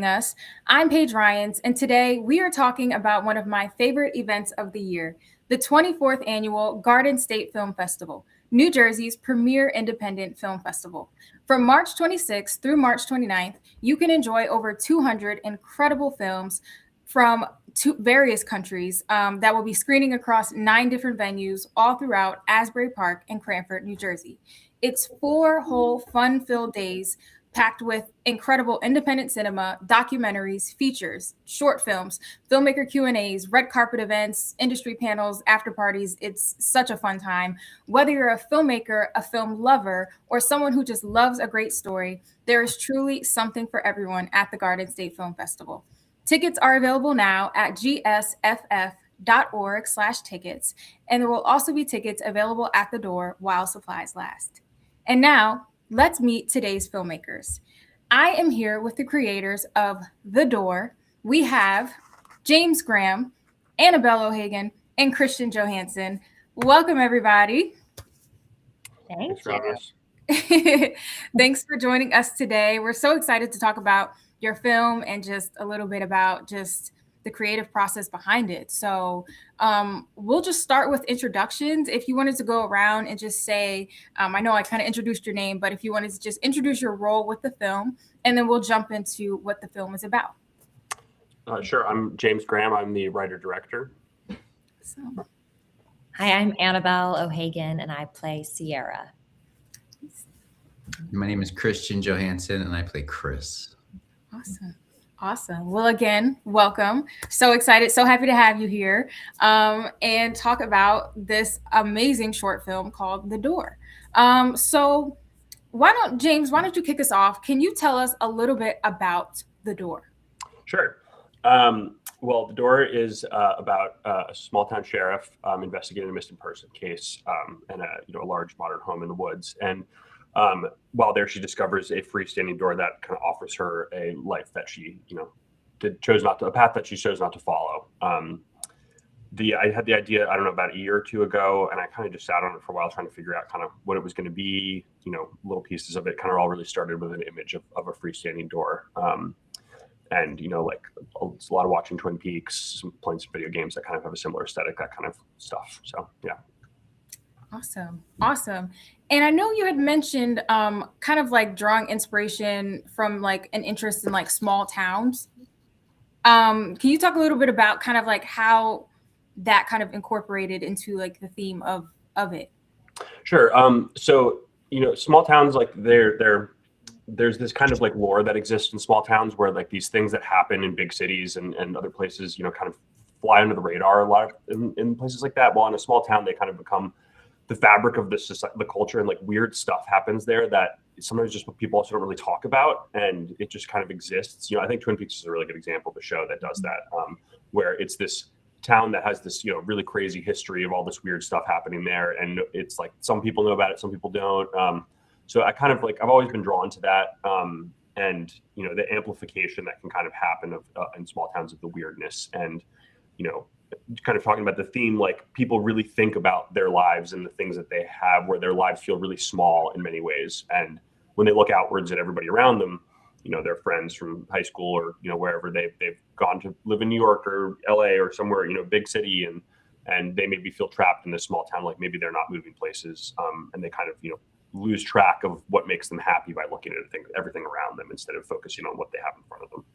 us. I'm Paige Ryans, and today we are talking about one of my favorite events of the year, the 24th annual Garden State Film Festival, New Jersey's premier independent film festival. From March 26th through March 29th, you can enjoy over 200 incredible films from various countries that will be screening across 9 different venues all throughout Asbury Park and Cranford, New Jersey. It's 4 whole fun-filled days packed with incredible independent cinema, documentaries, features, short films, filmmaker Q&As, red carpet events, industry panels, after parties. It's such a fun time. Whether you're a filmmaker, a film lover, or someone who just loves a great story, there is truly something for everyone at the Garden State Film Festival. Tickets are available now at gsff.org/tickets, and there will also be tickets available at the door while supplies last. And now, let's meet today's filmmakers. I am here with the creators of The Door. We have James Graham, Annabelle O'Hagan, and Christian Johansson. Welcome, everybody. Thanks for having us. Thanks for joining us today. We're so excited to talk about your film and just a little bit about just the creative process behind it. So we'll just start with introductions. If you wanted to go around and just say, I know I kind of introduced your name, but if you wanted to just introduce your role with the film, and then we'll jump into what the film is about. Sure. I'm James Graham. I'm the writer-director. Hi, I'm Annabelle O'Hagan, and I play Sierra. My name is Christian Johansson, and I play Chris. Awesome. Well, again, welcome. So excited, so happy to have you here and talk about this amazing short film called The Door. So why don't you kick us off? Can you tell us a little bit about The Door? Sure. Well, The Door is about a small town sheriff investigating a missing person case in a large modern home in the woods. And while there, she discovers a freestanding door that kind of offers her a life that she, a path that she chose not to follow. I had the idea, I don't know, about a year or two ago, and I kind of just sat on it for a while trying to figure out kind of what it was going to be. Little pieces of it kind of all really started with an image of a freestanding door. And, it's a lot of watching Twin Peaks, playing some video games that kind of have a similar aesthetic, that kind of stuff. So, yeah. Awesome. And I know you had mentioned kind of like drawing inspiration from like an interest in like small towns. Can you talk a little bit about kind of like how that kind of incorporated into like the theme of it? Sure. So, small towns, like there's this kind of like lore that exists in small towns where like these things that happen in big cities and other places, kind of fly under the radar a lot in places like that. While in a small town, they kind of become the fabric of the culture, and like weird stuff happens there that sometimes just what people also don't really talk about, and it just kind of exists. I think Twin Peaks is a really good example of a show that does that, where it's this town that has this, really crazy history of all this weird stuff happening there. And it's like, some people know about it, some people don't. So I kind of like, I've always been drawn to that. And, the amplification that can kind of happen in small towns of the weirdness, and, kind of talking about the theme, like people really think about their lives and the things that they have, where their lives feel really small in many ways. And when they look outwards at everybody around them, their friends from high school or, wherever they've gone to live in New York or LA or somewhere, big city, and they maybe feel trapped in this small town, like maybe they're not moving places, and they kind of, lose track of what makes them happy by looking at everything around them instead of focusing on what they have in front of them.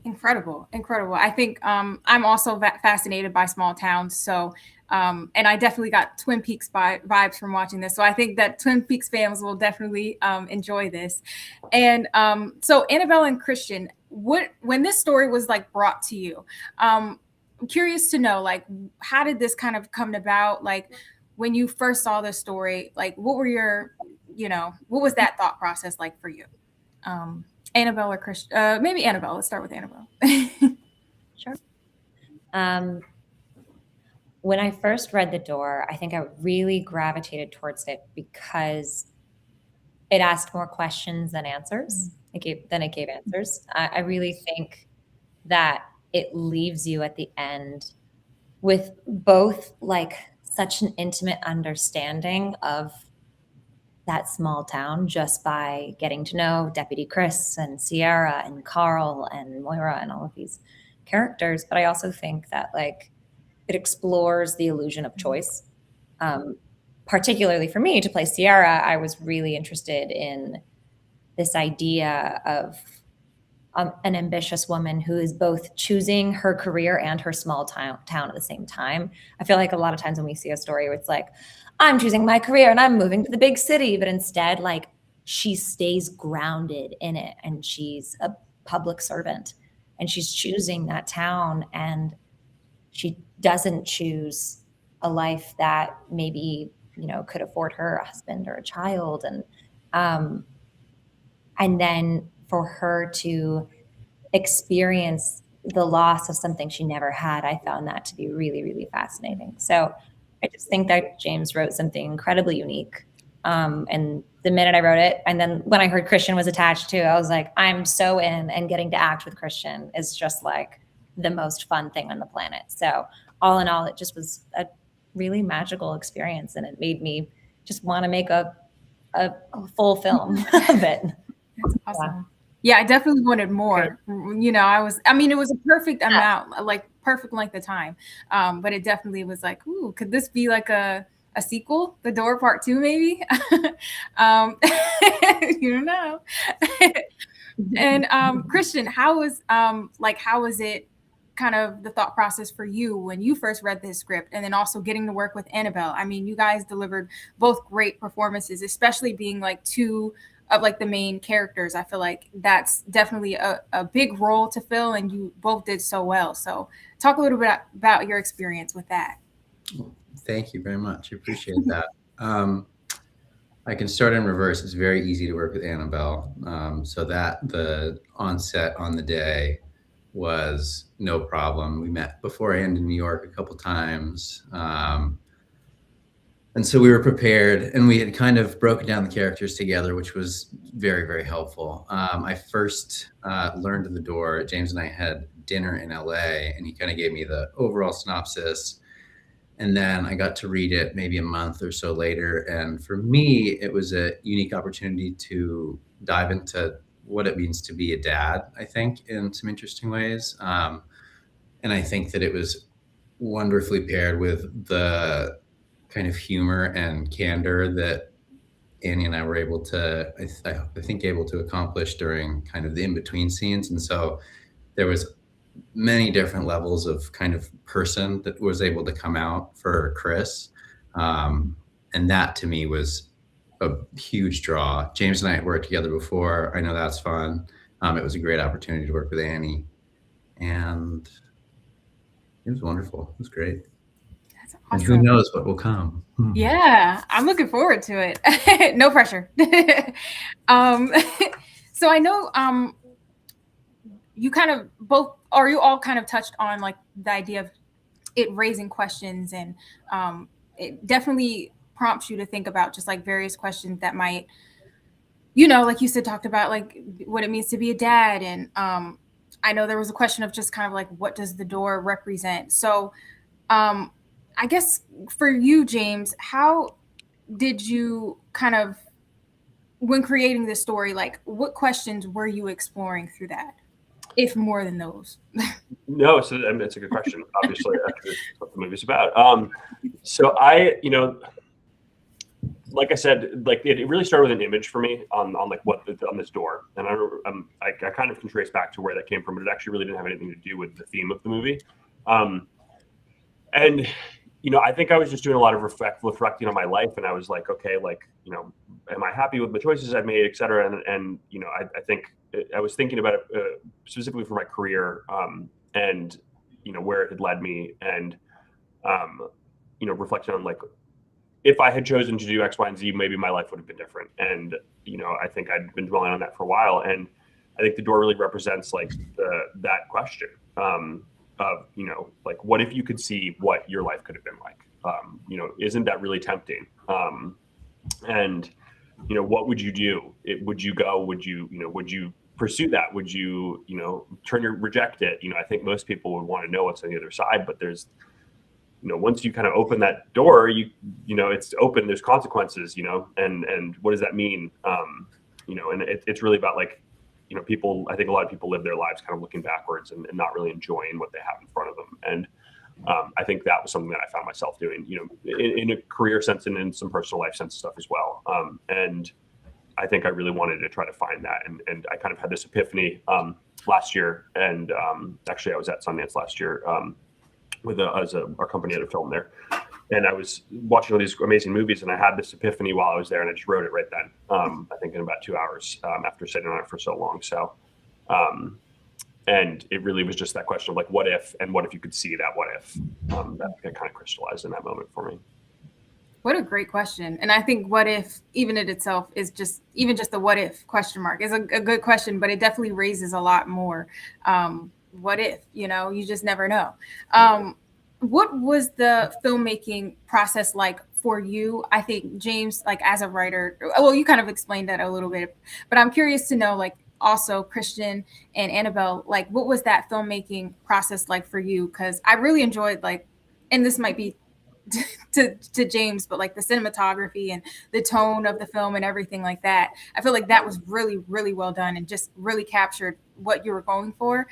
Incredible. I think I'm also fascinated by small towns. So, and I definitely got Twin Peaks vibes from watching this. So I think that Twin Peaks fans will definitely enjoy this. And so Annabelle and Christian, when this story was like brought to you, I'm curious to know, like, how did this kind of come about? Like, when you first saw this story, like, what were your, what was that thought process like for you? Annabelle or Christian? Maybe Annabelle. Let's start with Annabelle. Sure. When I first read The Door, I think I really gravitated towards it because it asked more questions than answers. It gave answers. I really think that it leaves you at the end with both like such an intimate understanding of that small town just by getting to know Deputy Chris and Sierra and Carl and Moira and all of these characters. But I also think that like it explores the illusion of choice. Particularly for me to play Sierra, I was really interested in this idea of an ambitious woman who is both choosing her career and her small town at the same time. I feel like a lot of times when we see a story where it's like, I'm choosing my career and I'm moving to the big city, but instead like she stays grounded in it and she's a public servant and she's choosing that town, and she doesn't choose a life that maybe, you know, could afford her a husband or a child. And then for her to experience the loss of something she never had, I found that to be really, really fascinating. So I just think that James wrote something incredibly unique. And the minute I wrote it, and then when I heard Christian was attached to, I was like, I'm so in, and getting to act with Christian is just like the most fun thing on the planet. So all in all, it just was a really magical experience, and it made me just want to make a full film of it. That's awesome. Yeah, I definitely wanted more. You know, I mean, it was a perfect amount, like perfect length of time. But it definitely was like, ooh, could this be like a sequel? The Door Part 2, maybe? You don't know. And Christian, how was it kind of the thought process for you when you first read this script, and then also getting to work with Annabelle? I mean, you guys delivered both great performances, especially being like two of like the main characters. I feel like that's definitely a big role to fill, and you both did so well. So talk a little bit about your experience with that. Thank you very much. I appreciate that. I can start in reverse. It's very easy to work with Annabelle. So that the onset on the day was no problem. We met beforehand in New York a couple times. And so we were prepared, and we had kind of broken down the characters together, which was very, very helpful. I first learned of The Door. James and I had dinner in LA, and he kind of gave me the overall synopsis. And then I got to read it maybe a month or so later. And for me, it was a unique opportunity to dive into what it means to be a dad, I think, in some interesting ways. And I think that it was wonderfully paired with the kind of humor and candor that Annie and I were able to, I think, able to accomplish during kind of the in-between scenes. And so there was many different levels of kind of person that was able to come out for Chris. And that to me was a huge draw. James and I had worked together before. I know that's fun. It was a great opportunity to work with Annie, and it was wonderful. It was great. That's awesome. And who knows what will come. Yeah, I'm looking forward to it. No pressure. So I know you kind of both, or you all kind of touched on like the idea of it raising questions, and it definitely prompts you to think about just like various questions that might, you know, like you said, talked about like what it means to be a dad. And I know there was a question of just kind of like, what does the door represent? So I guess for you, James, how did you kind of, when creating this story, like what questions were you exploring through that, if more than those? No, so I mean, it's a good question. Obviously, that's what the movie's about. So I, you know, like I said, like it really started with an image for me on like what on this door, and I kind of can trace back to where that came from, but it actually really didn't have anything to do with the theme of the movie. And you know, I think I was just doing a lot of reflecting on my life, and I was like, okay, like, you know, am I happy with the choices I've made, et cetera? And you know, I think I was thinking about it specifically for my career, and you know, where it had led me, and you know, reflecting on like, if I had chosen to do X, Y, and Z, maybe my life would have been different. And you know, I think I'd been dwelling on that for a while, and I think The Door really represents like that question. Of, you know, like, what if you could see what your life could have been like? You know, isn't that really tempting? And, you know, what would you do? Would you go? Would you pursue that? Would you, you know, reject it? You know, I think most people would want to know what's on the other side, but there's once you kind of open that door, it's open, there's consequences, and what does that mean? And it's really about like, I think a lot of people live their lives kind of looking backwards and not really enjoying what they have in front of them. And I think that was something that I found myself doing, in a career sense and in some personal life sense stuff as well. And I think I really wanted to try to find that. And I kind of had this epiphany last year. And actually I was at Sundance last year with our company had a film there. And I was watching all these amazing movies, and I had this epiphany while I was there, and I just wrote it right then. I think in about 2 hours after sitting on it for so long. So, and it really was just that question of like, what if, and what if you could see that what if, that kind of crystallized in that moment for me. What a great question. And I think what if, even in itself, is just the what if question mark is a good question, but it definitely raises a lot more. What if, you just never know. What was the filmmaking process like for you? I think, James, like as a writer, well, you kind of explained that a little bit, but I'm curious to know, like, also Christian and Annabelle, like, what was that filmmaking process like for you? Because I really enjoyed, like, and this might be to James, but like the cinematography and the tone of the film and everything like that. I feel like that was really, really well done and just really captured what you were going for.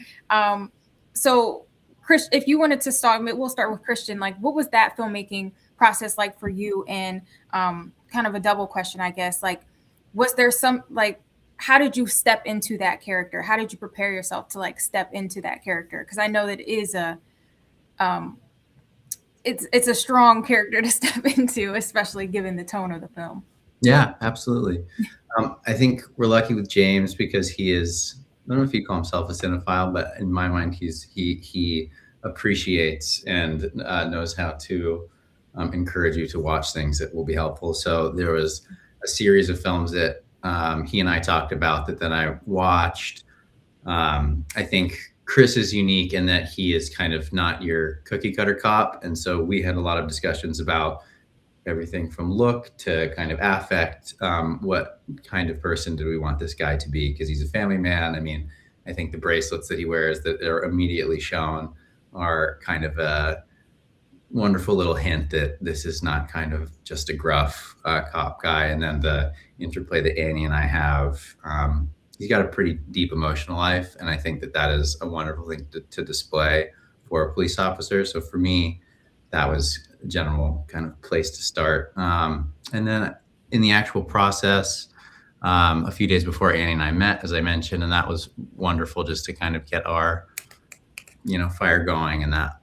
So Chris, if you wanted to start, we'll start with Christian. Like, what was that filmmaking process like for you? And kind of a double question, I guess. Like, was there some, like, how did you step into that character? How did you prepare yourself to like step into that character? Because I know that it is it's a strong character to step into, especially given the tone of the film. Yeah, absolutely. I think we're lucky with James because he is, I don't know if he call himself a cinephile, but in my mind, he appreciates and knows how to encourage you to watch things that will be helpful. So there was a series of films that he and I talked about that then I watched. I think Chris is unique in that he is kind of not your cookie cutter cop. And so we had a lot of discussions about everything from look to kind of affect. What kind of person do we want this guy to be? Because he's a family man. I mean, I think the bracelets that he wears that are immediately shown are kind of a wonderful little hint that this is not kind of just a gruff cop guy. And then the interplay that Annie and I have, he's got a pretty deep emotional life. And I think that is a wonderful thing to display for a police officer. So for me, that was a general kind of place to start. And then in the actual process, a few days before Annie and I met, as I mentioned, and that was wonderful just to kind of get our, fire going. And that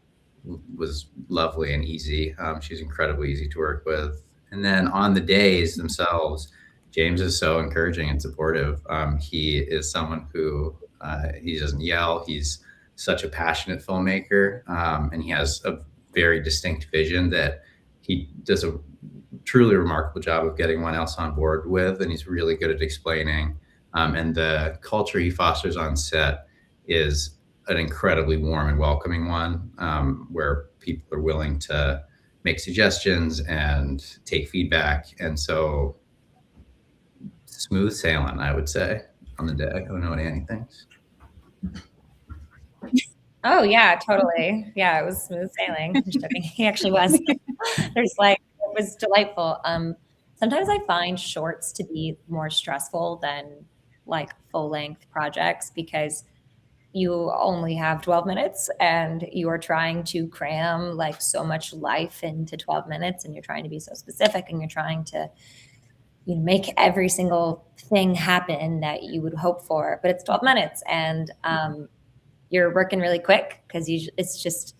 was lovely and easy. She's incredibly easy to work with. And then on the days themselves, James is so encouraging and supportive. He is someone who, he doesn't yell. He's such a passionate filmmaker. And he has a very distinct vision that he does a truly remarkable job of getting one else on board with. And he's really good at explaining. And the culture he fosters on set is an incredibly warm and welcoming one, where people are willing to make suggestions and take feedback. And so smooth sailing, I would say, on the day. I don't know what Annie thinks. Oh yeah, totally. Yeah, it was smooth sailing. I'm just joking. He actually was. It was delightful. Sometimes I find shorts to be more stressful than like full length projects because you only have 12 minutes and you are trying to cram like so much life into 12 minutes and you're trying to be so specific and you're trying to make every single thing happen that you would hope for, but it's 12 minutes and you're working really quick because it's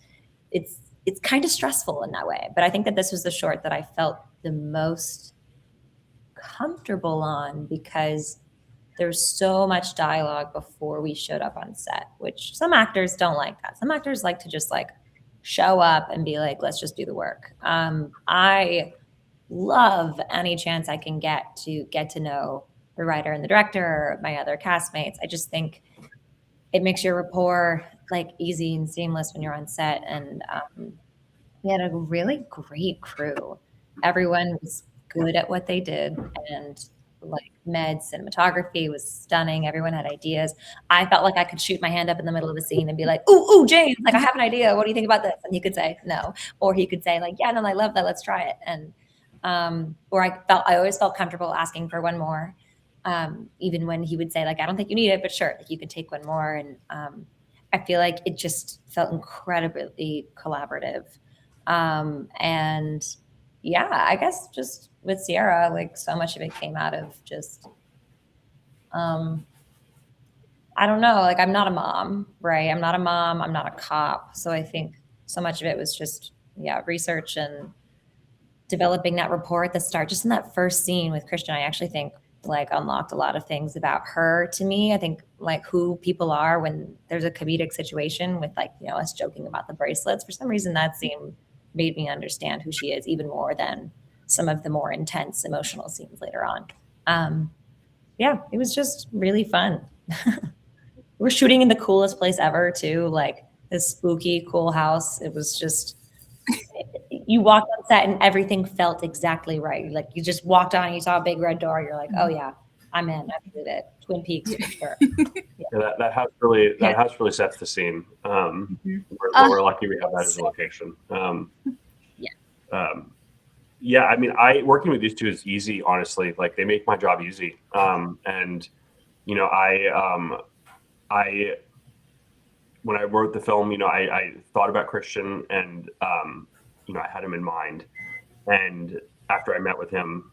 kind of stressful in that way. But I think that this was the short that I felt the most comfortable on because there's so much dialogue before we showed up on set, which some actors don't like that. Some actors like to just like show up and be like, let's just do the work. I love any chance I can get to know the writer and the director or my other castmates. I just think it makes your rapport like easy and seamless when you're on set. And we had a really great crew. Everyone was good at what they did. And like med cinematography was stunning. Everyone had ideas. I felt like I could shoot my hand up in the middle of a scene and be like, ooh, James, like I have an idea. What do you think about this? And he could say no, or he could say like, yeah, no, I love that. Let's try it. And or I always felt comfortable asking for one more, even when he would say like, I don't think you need it, but sure, like you can take one more. And I feel like it just felt incredibly collaborative. And yeah, I guess just with Sierra, like so much of it came out of just, I don't know, like I'm not a mom, right? I'm not a mom, I'm not a cop. So I think so much of it was just, research and developing that rapport at the start. Just in that first scene with Christian, I actually think like unlocked a lot of things about her to me. I think like who people are when there's a comedic situation with like, us joking about the bracelets. For some reason, that scene made me understand who she is even more than some of the more intense emotional scenes later on. It was just really fun. We're shooting in the coolest place ever too, like this spooky, cool house. It was just, you walked on set and everything felt exactly right. Like you just walked on and you saw a big red door. You're like, oh yeah, I'm in. I did it. Twin Peaks for sure. Yeah, that house really sets the scene. We're lucky we have that as a location. I mean, working with these two is easy, honestly. Like they make my job easy. And when I wrote the film, I thought about Christian and I had him in mind. And after I met with him,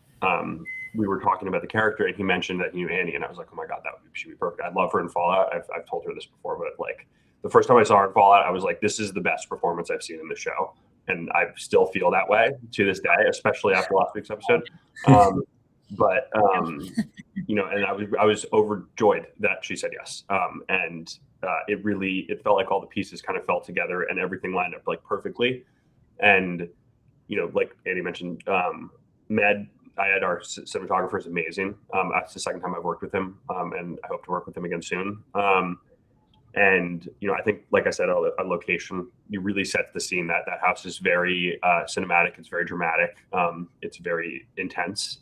we were talking about the character, and he mentioned that he knew Annie, and I was like, oh my God, she'd be perfect. I love her in Fallout. I've told her this before, but like the first time I saw her in Fallout, I was like, this is the best performance I've seen in the show. And I still feel that way to this day, especially after last week's episode. And I was overjoyed that she said yes. It felt like all the pieces kind of fell together and everything lined up like perfectly. And, like Andy mentioned, our cinematographer is amazing. That's the second time I've worked with him, and I hope to work with him again soon. I think, like I said, a location, you really set the scene. That house is very cinematic. It's very dramatic. It's very intense.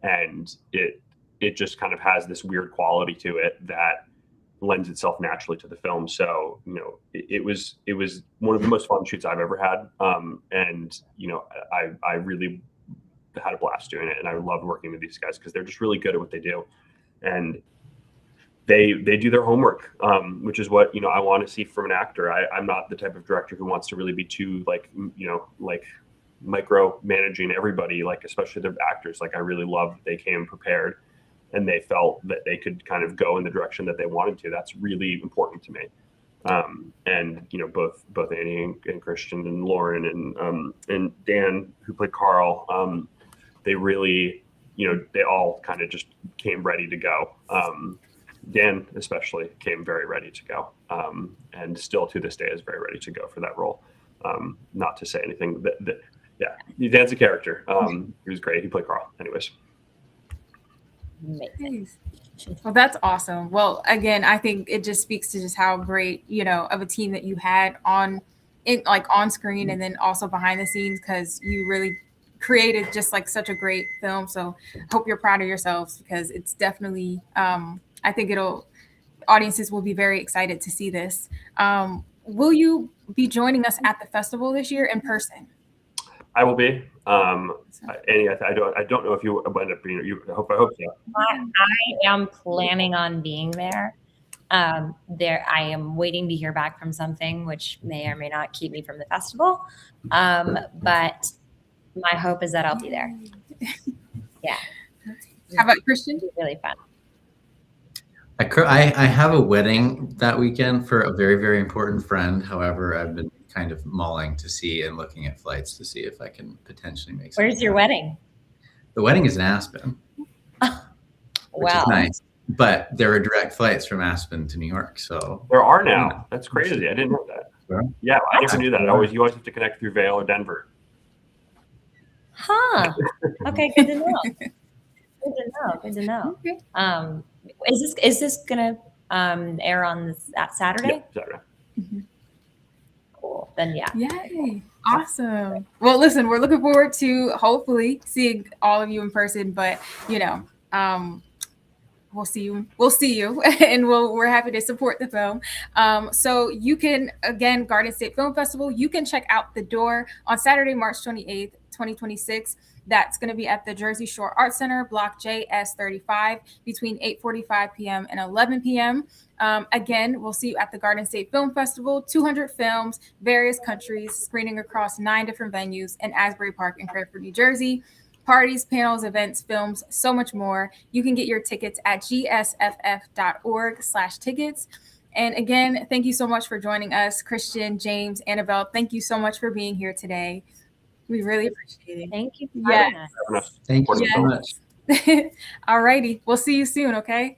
And it just kind of has this weird quality to it that lends itself naturally to the film. So, it was one of the most fun shoots I've ever had. I really had a blast doing it, and I love working with these guys because they're just really good at what they do. And they do their homework, which is what, I want to see from an actor. I'm not the type of director who wants to really be too like micro managing everybody, like especially the actors. Like I really love that they came prepared and they felt that they could kind of go in the direction that they wanted to. That's really important to me. Both Annie and Christian and Lauren and Dan, who played Carl, they really, they all kind of just came ready to go. Dan especially came very ready to go, and still to this day is very ready to go for that role. Not to say anything Dan's a character. He was great. He played Carl anyways. Nice. Well, that's awesome. Well, again, I think it just speaks to just how great, of a team that you had on screen and then also behind the scenes, because you really created just like such a great film. So I hope you're proud of yourselves, because it's definitely, I think audiences will be very excited to see this. Will you be joining us at the festival this year in person? I will be. Annie, I don't know if you end up being. I hope so. I am planning on being there. I am waiting to hear back from something, which may or may not keep me from the festival. But my hope is that I'll be there. Yeah. How about Christian? It's really fun. I have a wedding that weekend for a very, very important friend. However, I've been kind of mulling to see and looking at flights to see if I can potentially make something. Where's your wedding? The wedding is in Aspen. Which is nice. But there are direct flights from Aspen to New York. So there are now. That's crazy. I didn't know that. Yeah, I never knew that. You always have to connect through Vail or Denver. Huh. Okay, good to know. Good to know. Okay. Is this gonna air on that Saturday? Yeah, Saturday. Mm-hmm. Cool. Then yeah. Yay. Awesome. Well, listen, we're looking forward to hopefully seeing all of you in person, but we'll see you. We'll see you, and we're happy to support the film. So you can, again, Garden State Film Festival. You can check out The Door on Saturday, March 28th, 2026. That's going to be at the Jersey Shore Arts Center, Block JS35, between 8:45 p.m. and 11 p.m. Again, we'll see you at the Garden State Film Festival. 200 films, various countries, screening across 9 different venues in Asbury Park and Cranford, New Jersey. Parties, panels, events, films, so much more. You can get your tickets at gsff.org/tickets. And again, thank you so much for joining us, Christian, James, Annabelle. Thank you so much for being here today. We really appreciate it. Thank you. Yes. Having us Thank you support the so film. much. All righty. We'll see you soon, okay?